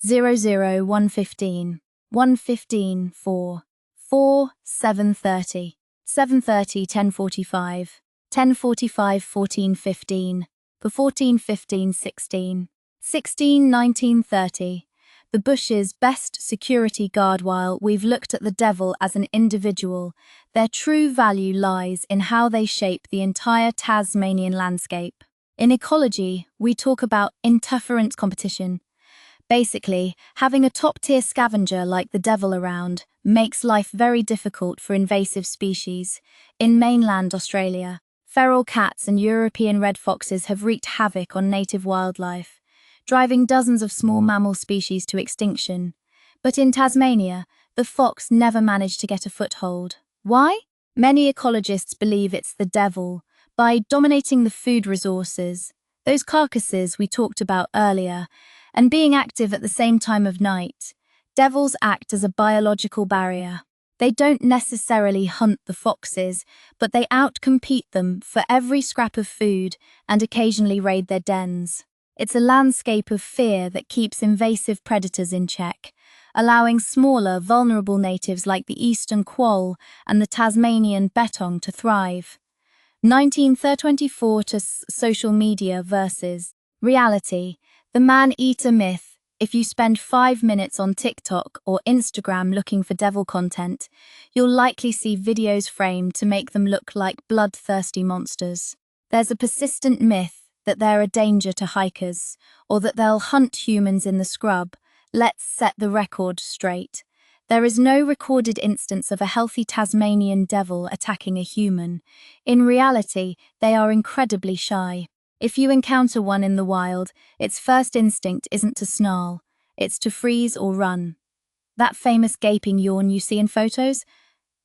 115, 115, 4, 4, 7:30, 7:30, 10:45, 10:45, 14:15, for 14:15, 16, 16, 19:30. The bush's best security guard. While we've looked at the devil as an individual, their true value lies in how they shape the entire Tasmanian landscape. In ecology, we talk about interference competition. Basically, having a top-tier scavenger like the devil around makes life very difficult for invasive species. In mainland Australia, feral cats and European red foxes have wreaked havoc on native wildlife, driving dozens of small mammal species to extinction. But in Tasmania, the fox never managed to get a foothold. Why? Many ecologists believe it's the devil. By dominating the food resources, those carcasses we talked about earlier, and being active at the same time of night, devils act as a biological barrier. They don't necessarily hunt the foxes, but they outcompete them for every scrap of food and occasionally raid their dens. It's a landscape of fear that keeps invasive predators in check, allowing smaller, vulnerable natives like the eastern quoll and the Tasmanian bettong to thrive. 1924 to social media versus reality. The man-eater myth. If you spend 5 minutes on TikTok or Instagram looking for devil content, you'll likely see videos framed to make them look like bloodthirsty monsters. There's a persistent myth that they're a danger to hikers, or that they'll hunt humans in the scrub. Let's set the record straight. There is no recorded instance of a healthy Tasmanian devil attacking a human. In reality, they are incredibly shy. If you encounter one in the wild, its first instinct isn't to snarl, it's to freeze or run. That famous gaping yawn you see in photos?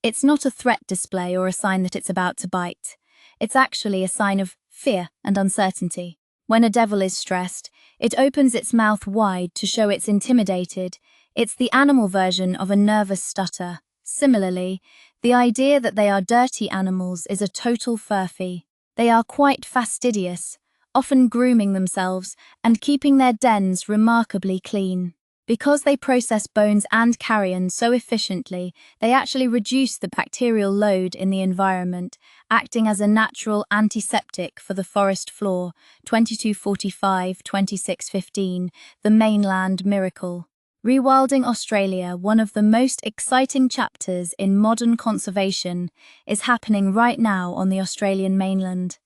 It's not a threat display or a sign that it's about to bite. It's actually a sign of fear and uncertainty. When a devil is stressed, it opens its mouth wide to show it's intimidated. It's the animal version of a nervous stutter. Similarly, the idea that they are dirty animals is a total furphy. They are quite fastidious, often grooming themselves and keeping their dens remarkably clean. Because they process bones and carrion so efficiently, they actually reduce the bacterial load in the environment, acting as a natural antiseptic for the forest floor. 2245, 2615, the mainland miracle. Rewilding Australia, one of the most exciting chapters in modern conservation, is happening right now on the Australian mainland.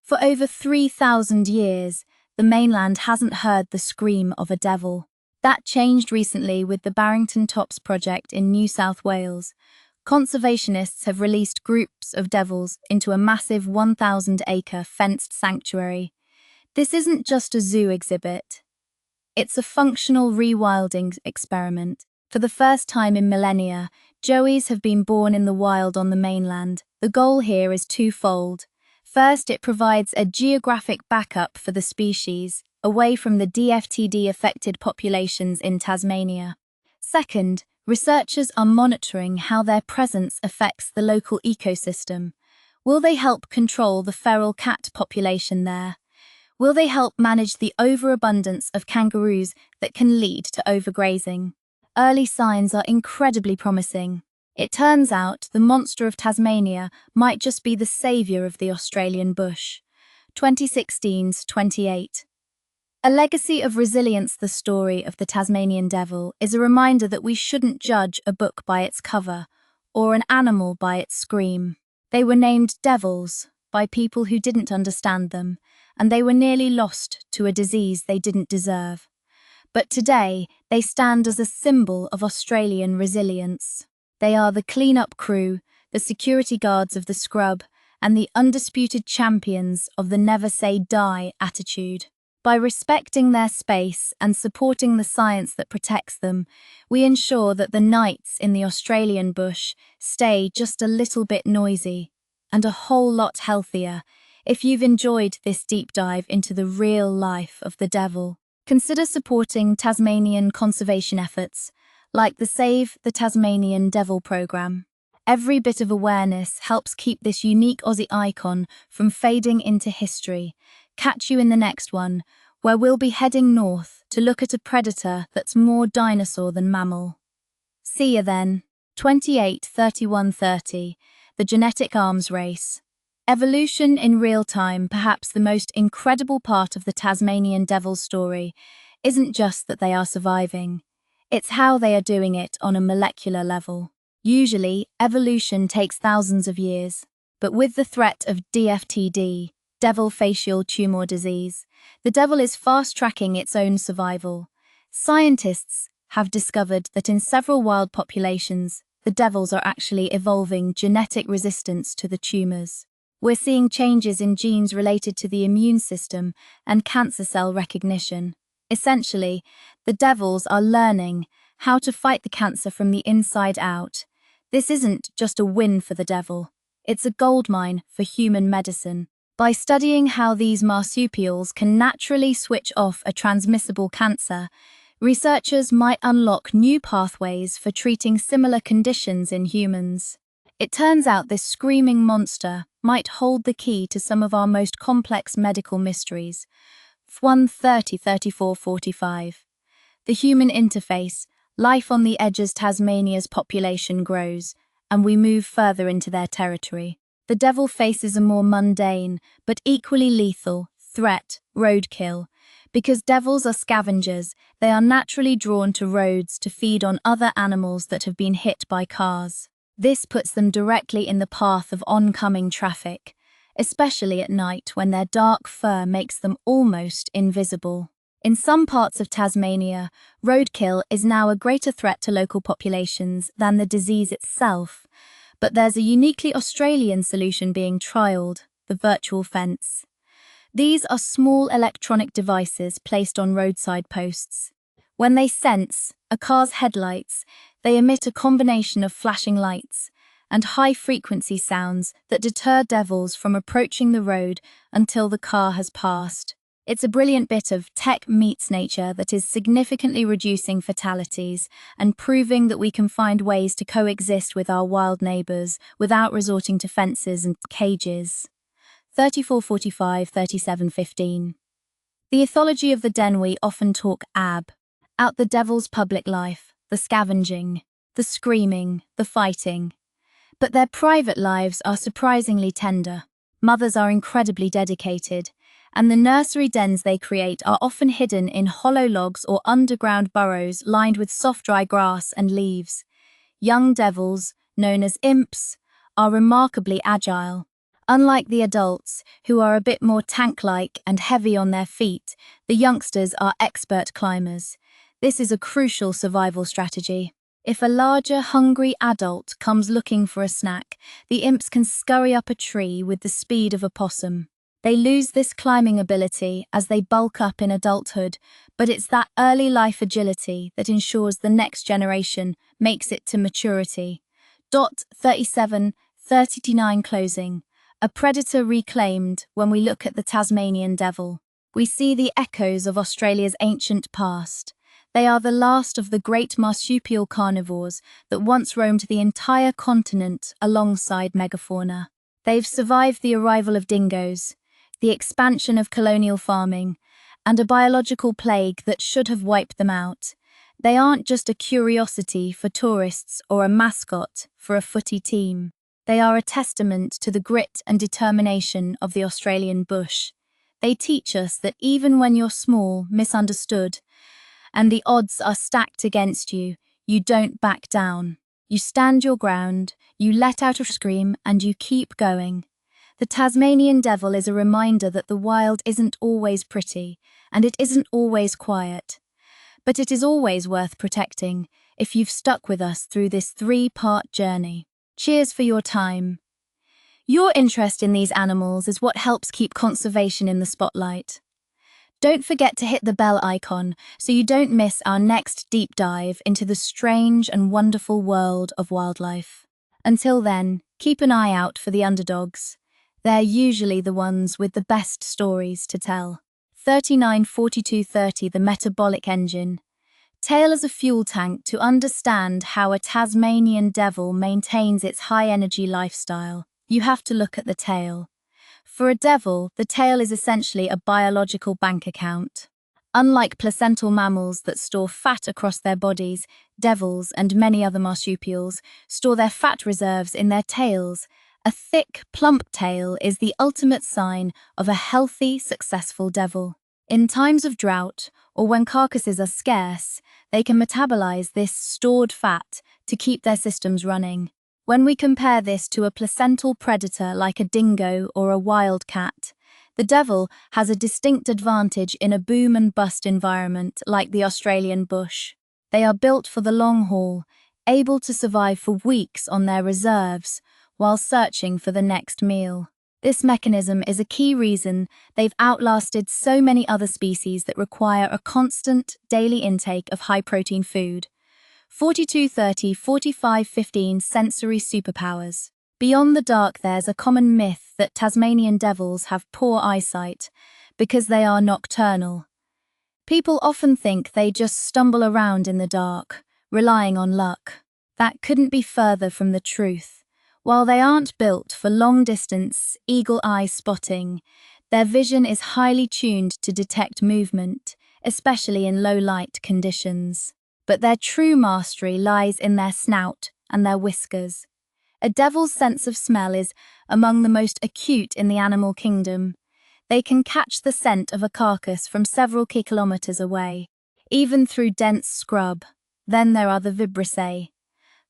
For over 3,000 years, the mainland hasn't heard the scream of a devil. That changed recently with the Barrington Tops project in New South Wales. Conservationists have released groups of devils into a massive 1,000-acre fenced sanctuary. This isn't just a zoo exhibit. It's a functional rewilding experiment. For the first time in millennia, joeys have been born in the wild on the mainland. The goal here is twofold. First, it provides a geographic backup for the species, away from the DFTD-affected populations in Tasmania. Second, researchers are monitoring how their presence affects the local ecosystem. Will they help control the feral cat population there? Will they help manage the overabundance of kangaroos that can lead to overgrazing? Early signs are incredibly promising. It turns out the monster of Tasmania might just be the saviour of the Australian bush. 2016's 28. A legacy of resilience. The story of the Tasmanian Devil is a reminder that we shouldn't judge a book by its cover, or an animal by its scream. They were named devils by people who didn't understand them, and they were nearly lost to a disease they didn't deserve. But today, they stand as a symbol of Australian resilience. They are the clean-up crew, the security guards of the scrub, and the undisputed champions of the never say die attitude. By respecting their space and supporting the science that protects them, we ensure that the nights in the Australian bush stay just a little bit noisy and a whole lot healthier. If you've enjoyed this deep dive into the real life of the devil, consider supporting Tasmanian conservation efforts, like the Save the Tasmanian Devil program. Every bit of awareness helps keep this unique Aussie icon from fading into history. Catch you in the next one, where we'll be heading north to look at a predator that's more dinosaur than mammal. See ya then. 28-31-30, the genetic arms race. Evolution in real time, perhaps the most incredible part of the Tasmanian Devil's story, isn't just that they are surviving. It's how they are doing it on a molecular level. Usually, evolution takes thousands of years, but with the threat of DFTD, devil facial tumor disease, the devil is fast-tracking its own survival. Scientists have discovered that in several wild populations, the devils are actually evolving genetic resistance to the tumors. We're seeing changes in genes related to the immune system and cancer cell recognition. Essentially, the devils are learning how to fight the cancer from the inside out. This isn't just a win for the devil, it's a goldmine for human medicine. By studying how these marsupials can naturally switch off a transmissible cancer, researchers might unlock new pathways for treating similar conditions in humans. It turns out this screaming monster might hold the key to some of our most complex medical mysteries. 1:30-34-45. The human interface, life on the edges. Tasmania's population grows, and we move further into their territory. The devil faces a more mundane, but equally lethal, threat: roadkill. Because devils are scavengers, they are naturally drawn to roads to feed on other animals that have been hit by cars. This puts them directly in the path of oncoming traffic, especially at night when their dark fur makes them almost invisible. In some parts of Tasmania, roadkill is now a greater threat to local populations than the disease itself, but there's a uniquely Australian solution being trialled: the virtual fence. These are small electronic devices placed on roadside posts. When they sense a car's headlights, they emit a combination of flashing lights and high-frequency sounds that deter devils from approaching the road until the car has passed. It's a brilliant bit of tech meets nature that is significantly reducing fatalities and proving that we can find ways to coexist with our wild neighbours without resorting to fences and cages. 34-45-37-15. The ethology of the den. We often talk out the devil's public life, the scavenging, the screaming, the fighting. But their private lives are surprisingly tender. Mothers are incredibly dedicated, and the nursery dens they create are often hidden in hollow logs or underground burrows lined with soft dry grass and leaves. Young devils, known as imps, are remarkably agile. Unlike the adults, who are a bit more tank-like and heavy on their feet, the youngsters are expert climbers. This is a crucial survival strategy. If a larger, hungry adult comes looking for a snack, the imps can scurry up a tree with the speed of a possum. They lose this climbing ability as they bulk up in adulthood, but it's that early life agility that ensures the next generation makes it to maturity. 37-39 closing. A predator reclaimed. When we look at the Tasmanian devil, we see the echoes of Australia's ancient past. They are the last of the great marsupial carnivores that once roamed the entire continent alongside megafauna. They've survived the arrival of dingoes, the expansion of colonial farming, and a biological plague that should have wiped them out. They aren't just a curiosity for tourists or a mascot for a footy team. They are a testament to the grit and determination of the Australian bush. They teach us that even when you're small, misunderstood, and the odds are stacked against you, you don't back down. You stand your ground, you let out a scream, and you keep going. The Tasmanian devil is a reminder that the wild isn't always pretty, and it isn't always quiet. But it is always worth protecting if you've stuck with us through this 3-part journey. Cheers for your time. Your interest in these animals is what helps keep conservation in the spotlight. Don't forget to hit the bell icon so you don't miss our next deep dive into the strange and wonderful world of wildlife. Until then, keep an eye out for the underdogs. They're usually the ones with the best stories to tell. 39-42-30. The metabolic engine. Tail as a fuel tank. To understand how a Tasmanian devil maintains its high-energy lifestyle, you have to look at the tail. For a devil, the tail is essentially a biological bank account. Unlike placental mammals that store fat across their bodies, devils and many other marsupials store their fat reserves in their tails. A thick, plump tail is the ultimate sign of a healthy, successful devil. In times of drought, or when carcasses are scarce, they can metabolize this stored fat to keep their systems running. When we compare this to a placental predator like a dingo or a wildcat, the devil has a distinct advantage in a boom and bust environment like the Australian bush. They are built for the long haul, able to survive for weeks on their reserves while searching for the next meal. This mechanism is a key reason they've outlasted so many other species that require a constant, daily intake of high-protein food. 42-30-45-15 sensory superpowers. Beyond the dark, there's a common myth that Tasmanian devils have poor eyesight because they are nocturnal. People often think they just stumble around in the dark, relying on luck. That couldn't be further from the truth. While they aren't built for long-distance, eagle-eye spotting, their vision is highly tuned to detect movement, especially in low-light conditions. But their true mastery lies in their snout and their whiskers. A devil's sense of smell is among the most acute in the animal kingdom. They can catch the scent of a carcass from several kilometers away, even through dense scrub. Then there are the vibrissae,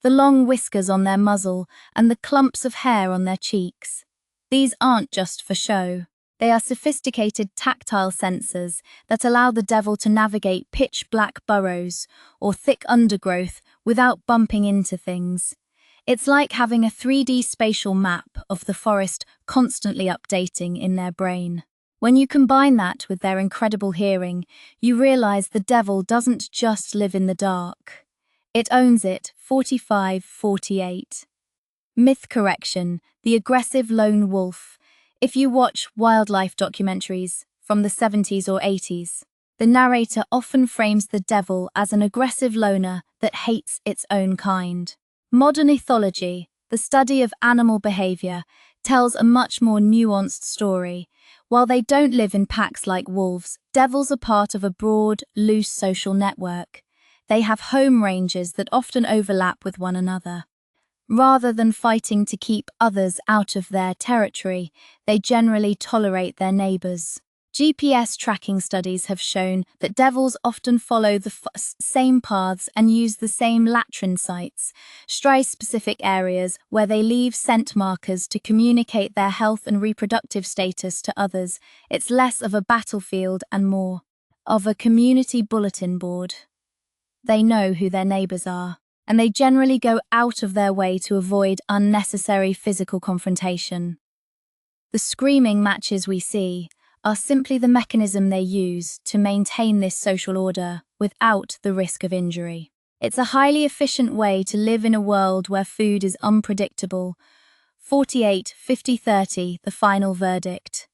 the long whiskers on their muzzle and the clumps of hair on their cheeks. These aren't just for show. They are sophisticated tactile sensors that allow the devil to navigate pitch-black burrows or thick undergrowth without bumping into things. It's like having a 3D spatial map of the forest constantly updating in their brain. When you combine that with their incredible hearing, you realize the devil doesn't just live in the dark. It owns it. 45-48. Myth correction: the aggressive lone wolf. If you watch wildlife documentaries from the 70s or 80s, the narrator often frames the devil as an aggressive loner that hates its own kind. Modern ethology, the study of animal behavior, tells a much more nuanced story. While they don't live in packs like wolves, devils are part of a broad, loose social network. They have home ranges that often overlap with one another. Rather than fighting to keep others out of their territory, they generally tolerate their neighbors. GPS tracking studies have shown that devils often follow the same paths and use the same latrine sites, specific areas where they leave scent markers to communicate their health and reproductive status to others. It's less of a battlefield and more of a community bulletin board. They know who their neighbors are, and they generally go out of their way to avoid unnecessary physical confrontation. The screaming matches we see are simply the mechanism they use to maintain this social order without the risk of injury. It's a highly efficient way to live in a world where food is unpredictable. 48-50-30, the final verdict.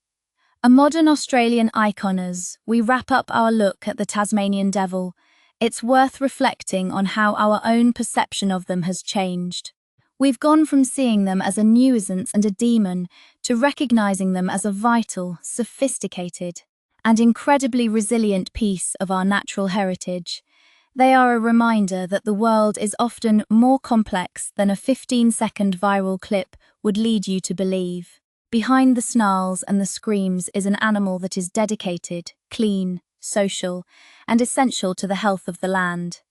A modern Australian icon as we wrap up our look at the Tasmanian devil, it's worth reflecting on how our own perception of them has changed. We've gone from seeing them as a nuisance and a demon to recognizing them as a vital, sophisticated, and incredibly resilient piece of our natural heritage. They are a reminder that the world is often more complex than a 15-second viral clip would lead you to believe. Behind the snarls and the screams is an animal that is dedicated, clean, social, and essential to the health of the land.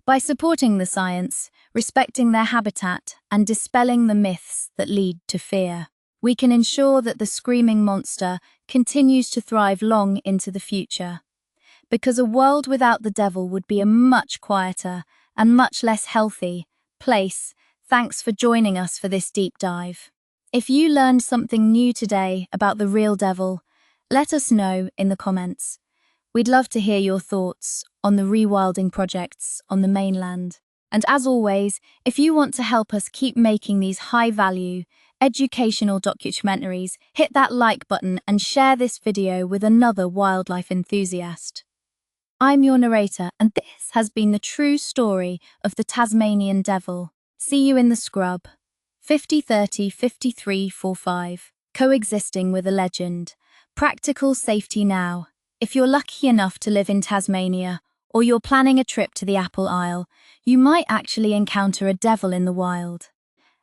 By supporting the science, respecting their habitat, and dispelling the myths that lead to fear, we can ensure that the screaming monster continues to thrive long into the future. Because a world without the devil would be a much quieter and much less healthy place. Thanks for joining us for this deep dive. If you learned something new today about the real devil, let us know in the comments. We'd love to hear your thoughts on the rewilding projects on the mainland. And as always, if you want to help us keep making these high-value, educational documentaries, hit that like button and share this video with another wildlife enthusiast. I'm your narrator, and this has been the true story of the Tasmanian devil. See you in the scrub. 50-30-53-45. Coexisting with a legend. Practical safety now. If you're lucky enough to live in Tasmania, or you're planning a trip to the Apple Isle, you might actually encounter a devil in the wild.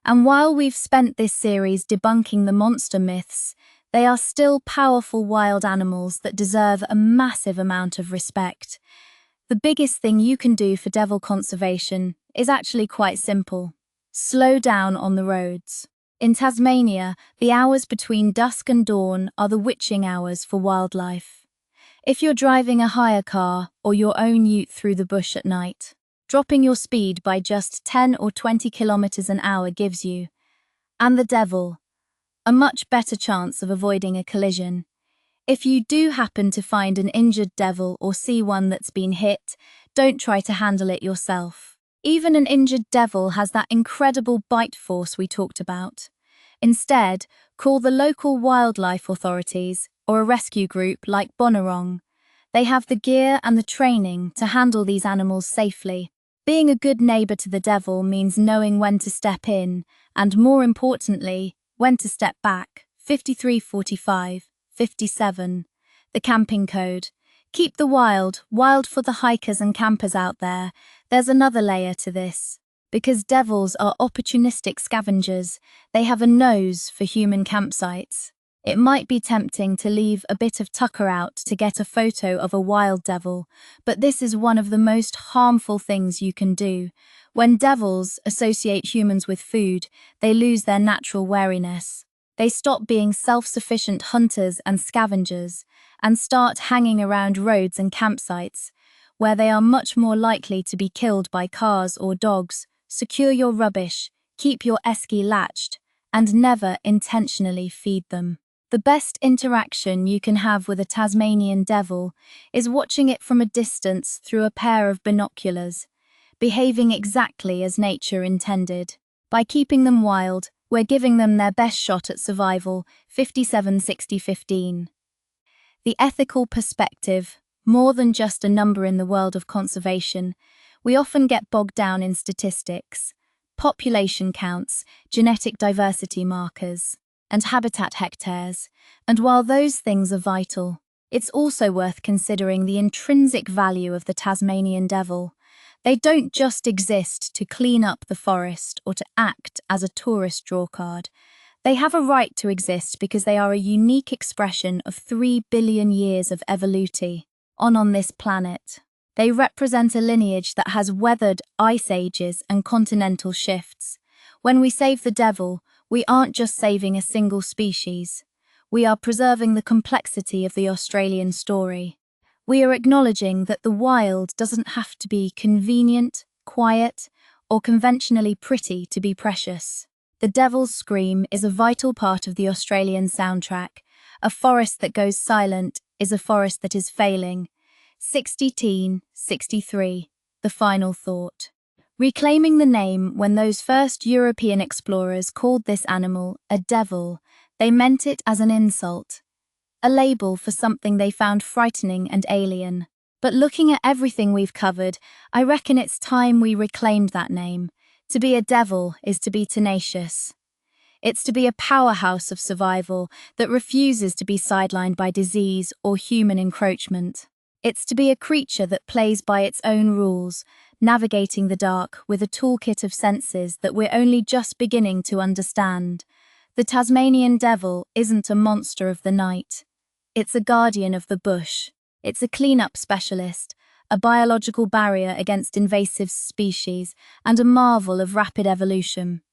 And while we've spent this series debunking the monster myths, they are still powerful wild animals that deserve a massive amount of respect. The biggest thing you can do for devil conservation is actually quite simple. Slow down on the roads. In Tasmania, the hours between dusk and dawn are the witching hours for wildlife. If you're driving a hire car or your own ute through the bush at night, dropping your speed by just 10 or 20 kilometers an hour gives you, and the devil, a much better chance of avoiding a collision. If you do happen to find an injured devil or see one that's been hit, don't try to handle it yourself. Even an injured devil has that incredible bite force we talked about. Instead, call the local wildlife authorities or a rescue group like Bonorong. They have the gear and the training to handle these animals safely. Being a good neighbour to the devil means knowing when to step in and, more importantly, when to step back. 5345, 57. The camping code. Keep the wild for the hikers and campers out there. There's another layer to this. Because devils are opportunistic scavengers, they have a nose for human campsites. It might be tempting to leave a bit of tucker out to get a photo of a wild devil, but this is one of the most harmful things you can do. When devils associate humans with food, they lose their natural wariness. They stop being self-sufficient hunters and scavengers and start hanging around roads and campsites, where they are much more likely to be killed by cars or dogs. Secure your rubbish, keep your esky latched, and never intentionally feed them. The best interaction you can have with a Tasmanian devil is watching it from a distance through a pair of binoculars, behaving exactly as nature intended. By keeping them wild, we're giving them their best shot at survival. 57-60-15. The ethical perspective, more than just a number in the world of conservation, we often get bogged down in statistics, population counts, genetic diversity markers, and habitat hectares, and while those things are vital, it's also worth considering the intrinsic value of the Tasmanian devil. They don't just exist to clean up the forest or to act as a tourist drawcard. They have a right to exist because they are a unique expression of 3 billion years of evolution on this planet. They represent a lineage that has weathered ice ages and continental shifts. When we save the devil, we aren't just saving a single species. We are preserving the complexity of the Australian story. We are acknowledging that the wild doesn't have to be convenient, quiet, or conventionally pretty to be precious. The devil's scream is a vital part of the Australian soundtrack. A forest that goes silent is a forest that is failing. 60-63, the final thought. Reclaiming the name, when those first European explorers called this animal a devil, they meant it as an insult, a label for something they found frightening and alien. But looking at everything we've covered, I reckon it's time we reclaimed that name. To be a devil is to be tenacious. It's to be a powerhouse of survival that refuses to be sidelined by disease or human encroachment. It's to be a creature that plays by its own rules, navigating the dark with a toolkit of senses that we're only just beginning to understand. The Tasmanian devil isn't a monster of the night. It's a guardian of the bush. It's a cleanup specialist, a biological barrier against invasive species, and a marvel of rapid evolution.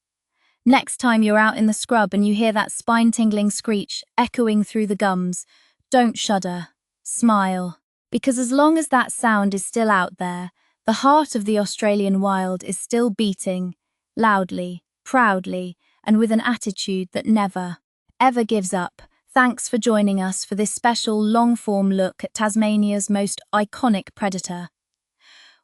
Next time you're out in the scrub and you hear that spine-tingling screech echoing through the gums, don't shudder. Smile. Because as long as that sound is still out there, the heart of the Australian wild is still beating, loudly, proudly, and with an attitude that never, ever gives up. Thanks for joining us for this special long-form look at Tasmania's most iconic predator.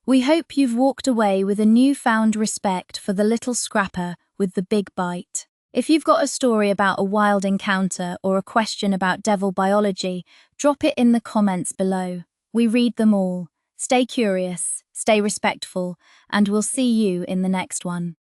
We hope you've walked away with a newfound respect for the little scrapper with the big bite. If you've got a story about a wild encounter or a question about devil biology, drop it in the comments below. We read them all. Stay curious, stay respectful, and we'll see you in the next one.